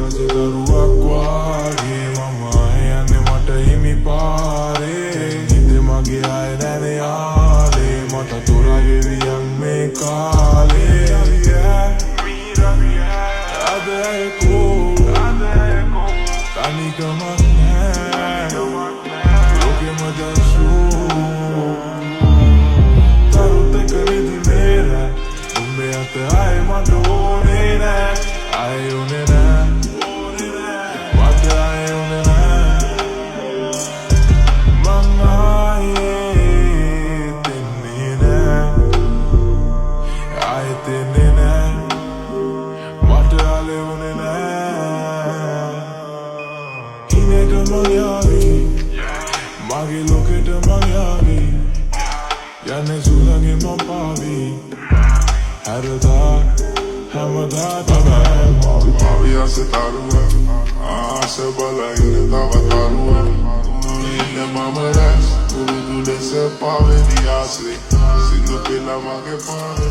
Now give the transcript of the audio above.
රජදරුවක්වාගේ මම යන්නේ මට හිමි පාරේ හිතේ මගේ අය නැනේ යාලේ මට තොරගෙවියන් මේ කාලේ අද ඇයකෝ තනිකමක් නෑ ලෝකෙම දර්ශූ තරුත් එක නිදි මේරෑ උඹේ අත අය මට ඕනේ නෑ අය ඕනේ නෑ මට අය ඕනේ නෑ මං ආයෙත් එන්නේ නෑ ආයෙත් එන්නේ නෑ මට අලේ ඕනේ නෑ හිනේට මං යාවී මගේ ලෝකෙට මං යාවී යන්නේ සුළඟේ මං පාවී හැරදා හැමදා තමයි Mavi hace tarde, hace bala y le daba tarde. Y le mamarás, tú le sepas venir así. Si no que la más que pare,